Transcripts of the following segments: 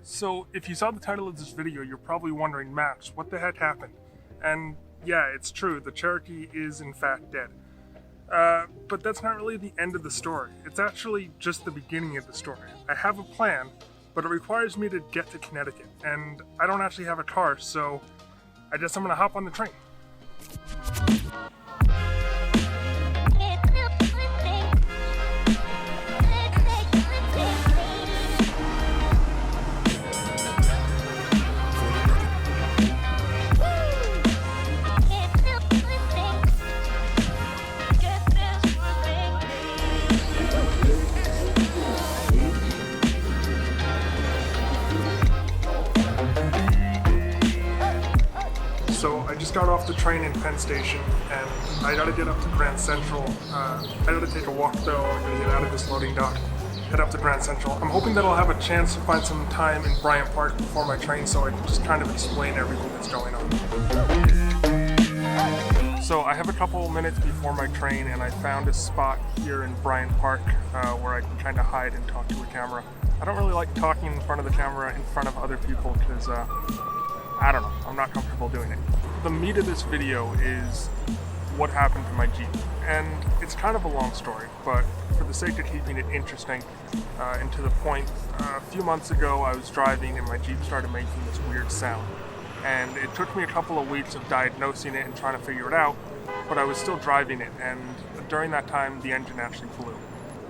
So, if you saw the title of this video, you're probably wondering, Max, what the heck happened? And yeah, it's true, the Cherokee is in fact dead. But that's not really the end of the story. It's actually just the beginning of the story. I have a plan, but it requires me to get to Connecticut, and I don't actually have a car, so I guess I'm gonna hop on the train. So I just got off the train in Penn Station, and I gotta get up to Grand Central. I gotta take a walk though. I'm gonna get out of this loading dock, head up to Grand Central. I'm hoping that I'll have a chance to find some time in Bryant Park before my train so I can just kind of explain everything that's going on. So I have a couple minutes before my train, and I found a spot here in Bryant Park where I can kind of hide and talk to a camera. I don't really like talking in front of the camera in front of other people because I don't know, I'm not comfortable doing it. The meat of this video is what happened to my Jeep. And it's kind of a long story, but for the sake of keeping it interesting and to the point, a few months ago I was driving and my Jeep started making this weird sound. And it took me a couple of weeks of diagnosing it and trying to figure it out, but I was still driving it, and during that time the engine actually blew.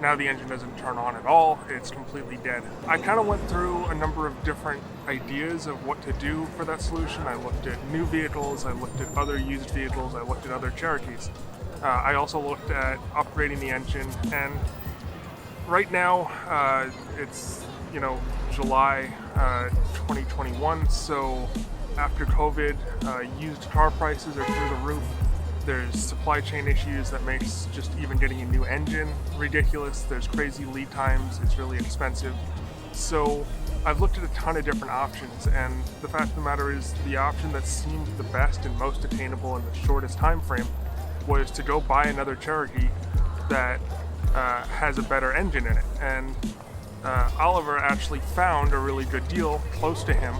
Now the engine doesn't turn on at all, it's completely dead. I kind of went through a number of different ideas of what to do for that solution. I looked at new vehicles, I looked at other used vehicles, I looked at other Cherokees. I also looked at upgrading the engine, and right now it's, July 2021, so after COVID, used car prices are through the roof. There's supply chain issues that makes just even getting a new engine ridiculous. There's crazy lead times, it's really expensive. So I've looked at a ton of different options, and the fact of the matter is the option that seemed the best and most attainable in the shortest time frame was to go buy another Cherokee that has a better engine in it. And Oliver actually found a really good deal close to him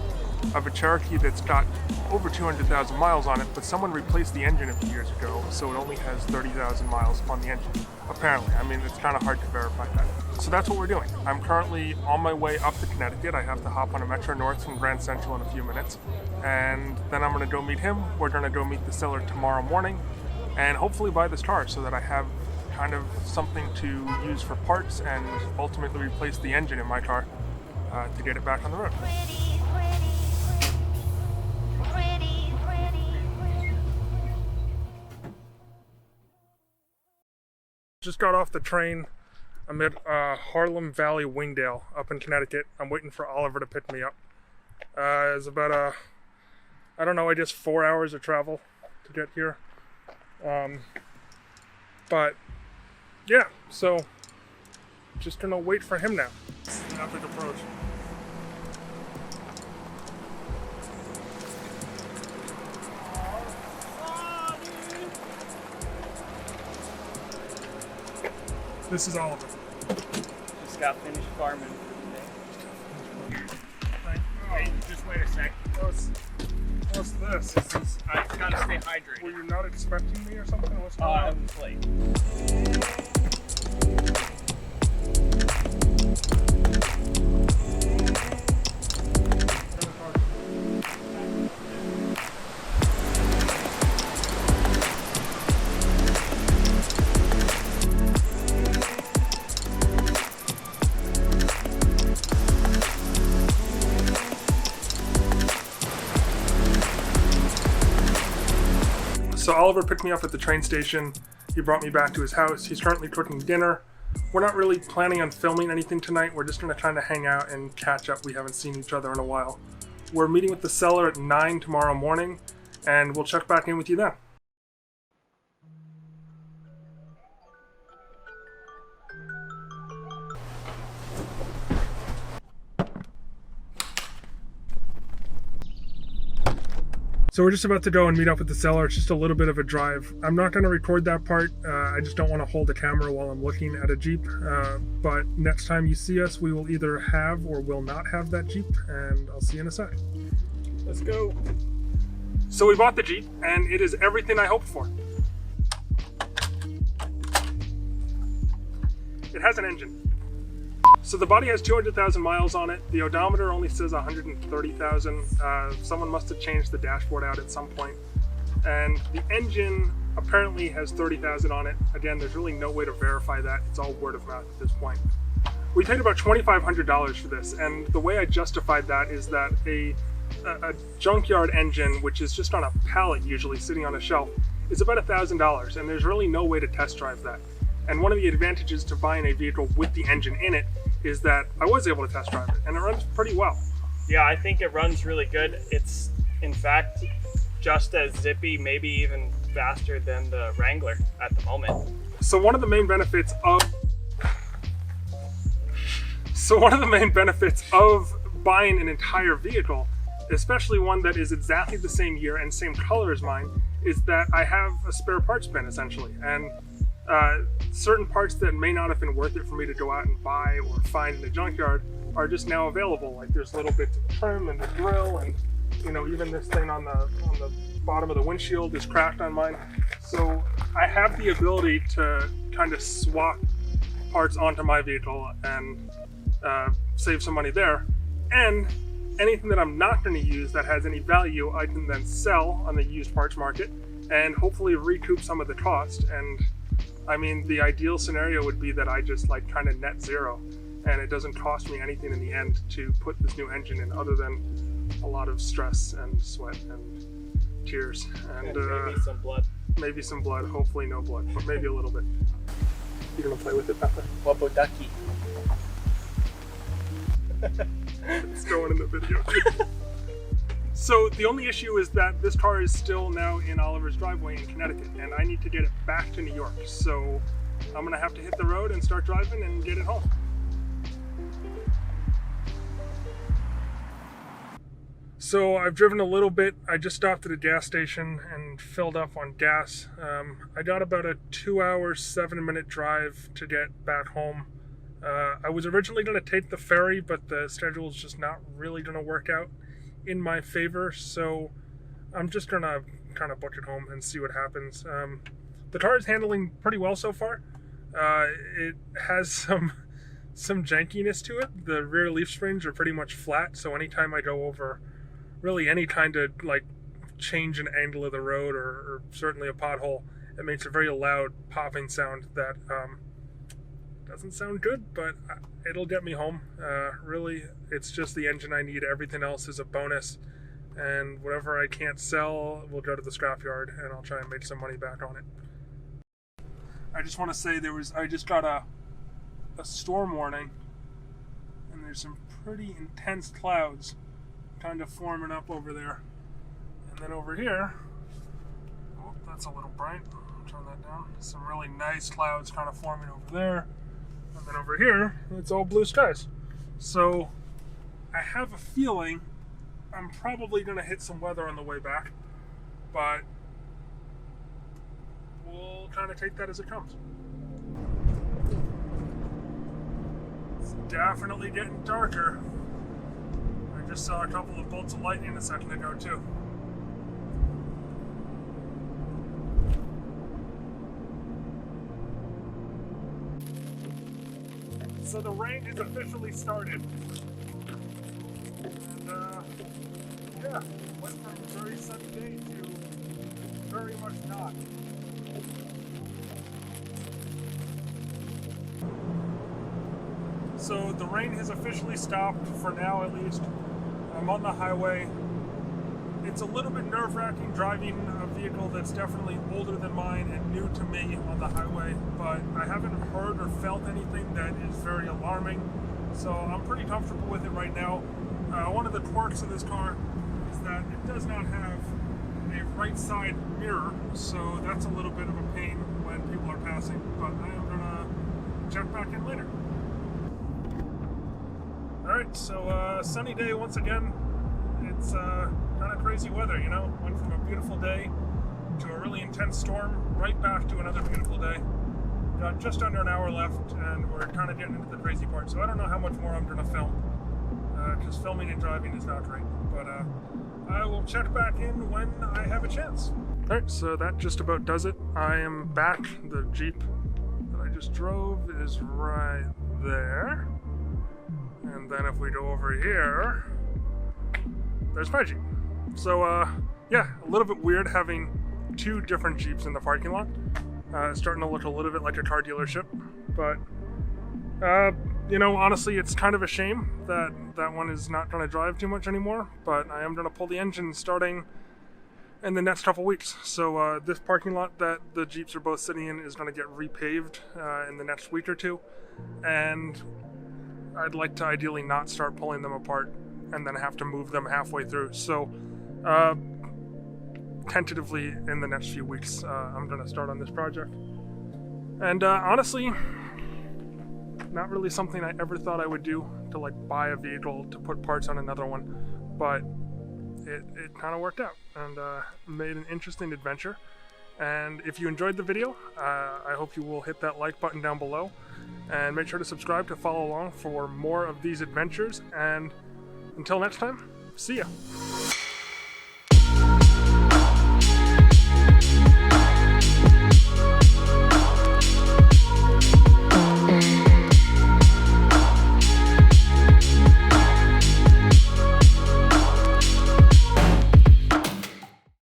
of a Cherokee that's got over 200,000 miles on it, but someone replaced the engine a few years ago, so it only has 30,000 miles on the engine, apparently. I mean, it's kind of hard to verify that. So that's what we're doing. I'm currently on my way up to Connecticut. I have to hop on a Metro North from Grand Central in a few minutes, and then I'm going to go meet him. We're going to go meet the seller tomorrow morning, and hopefully buy this car so that I have kind of something to use for parts and ultimately replace the engine in my car to get it back on the road. Just got off the train. I'm at Harlem Valley Wingdale up in Connecticut. I'm waiting for Oliver to pick me up. It's about I don't know, I guess 4 hours of travel to get here. But yeah, so just gonna wait for him now. Epic approach. This is Oliver. Just got finished farming for the day. Hey, just wait a sec. What's this? I gotta stay hydrated. Were you not expecting me or something? What's going I on? was late. So Oliver picked me up at the train station. He brought me back to his house. He's currently cooking dinner. We're not really planning on filming anything tonight. We're just going to kind of hang out and catch up. We haven't seen each other in a while. We're meeting with the seller at 9 tomorrow morning, and we'll check back in with you then. So we're just about to go and meet up with the seller. It's just a little bit of a drive. I'm not going to record that part. I just don't want to hold the camera while I'm looking at a Jeep. But next time you see us, we will either have or will not have that Jeep, and I'll see you in a sec. Let's go. So we bought the Jeep, and it is everything I hoped for. It has an engine. So the body has 200,000 miles on it. The odometer only says 130,000. Someone must have changed the dashboard out at some point. And the engine apparently has 30,000 on it. Again, there's really no way to verify that. It's all word of mouth at this point. We paid about $2,500 for this, and the way I justified that is that a junkyard engine, which is just on a pallet usually sitting on a shelf, is about $1,000, and there's really no way to test drive that. And one of the advantages to buying a vehicle with the engine in it is that I was able to test drive it, and it runs pretty well. Yeah, I think it runs really good. It's, in fact, just as zippy, maybe even faster than the Wrangler at the moment. So one of the main benefits of buying an entire vehicle, especially one that is exactly the same year and same color as mine, is that I have a spare parts bin essentially. And certain parts that may not have been worth it for me to go out and buy or find in the junkyard are just now available. Like there's little bits of trim and the grill, and you know, even this thing on the bottom of the windshield is cracked on mine. So I have the ability to kind of swap parts onto my vehicle and save some money there. And anything that I'm not going to use that has any value, I can then sell on the used parts market and hopefully recoup some of the cost. And I mean, the ideal scenario would be that I just like kind of net zero and it doesn't cost me anything in the end to put this new engine in, other than a lot of stress and sweat and tears and maybe some blood. Maybe some blood, hopefully no blood, but maybe a little bit. You gonna play with it, Pepper? Wubbo ducky. It's going in the video. So the only issue is that this car is still now in Oliver's driveway in Connecticut, and I need to get it back to New York. So I'm gonna have to hit the road and start driving and get it home. So I've driven a little bit. I just stopped at a gas station and filled up on gas. I got about a 2-hour, 7-minute drive to get back home. I was originally going to take the ferry, but the schedule is just not really going to work out in my favor, so I'm just going to kind of book it home and see what happens. The car is handling pretty well so far. It has some jankiness to it. The rear leaf springs are pretty much flat, so anytime I go over really any kind of like change in angle of the road or certainly a pothole, it makes a very loud popping sound that doesn't sound good, but it'll get me home. Really, it's just the engine I need. Everything else is a bonus, and whatever I can't sell will go to the scrapyard, and I'll try and make some money back on it. I just want to say I just got a storm warning, and there's some pretty intense clouds kind of forming up over there. And then over here, oh, that's a little bright. I'll turn that down. Some really nice clouds kind of forming over there. And then over here, it's all blue skies. So I have a feeling I'm probably going to hit some weather on the way back, but we'll kind of take that as it comes. It's definitely getting darker. I just saw a couple of bolts of lightning a second ago too. So the rain has officially started. And yeah, went from a very sunny day to very much not. So the rain has officially stopped, for now at least. I'm on the highway. It's a little bit nerve-wracking driving a vehicle that's definitely older than mine and new to me on the highway, but I haven't heard or felt anything that is very alarming, so I'm pretty comfortable with it right now. One of the quirks of this car is that it does not have a right side mirror, so that's a little bit of a pain when people are passing, but I am gonna check back in later. Alright, so sunny day once again. it's kind of crazy weather, you know? Went from a beautiful day to a really intense storm, right back to another beautiful day. Got just under an hour left, and we're kind of getting into the crazy part. So I don't know how much more I'm going to film, because filming and driving is not great. But I will check back in when I have a chance. Alright, so that just about does it. I am back. The Jeep that I just drove is right there. And then if we go over here, there's my Jeep. So yeah, a little bit weird having two different Jeeps in the parking lot. It's starting to look a little bit like a car dealership. But, you know, honestly, it's kind of a shame that that one is not going to drive too much anymore. But I am going to pull the engine starting in the next couple weeks. So this parking lot that the Jeeps are both sitting in is going to get repaved in the next week or two. And I'd like to ideally not start pulling them apart and then have to move them halfway through. So tentatively in the next few weeks, I'm going to start on this project. And honestly, not really something I ever thought I would do, to like buy a vehicle to put parts on another one, but it kind of worked out and made an interesting adventure. And if you enjoyed the video, I hope you will hit that like button down below and make sure to subscribe to follow along for more of these adventures. And until next time, see ya!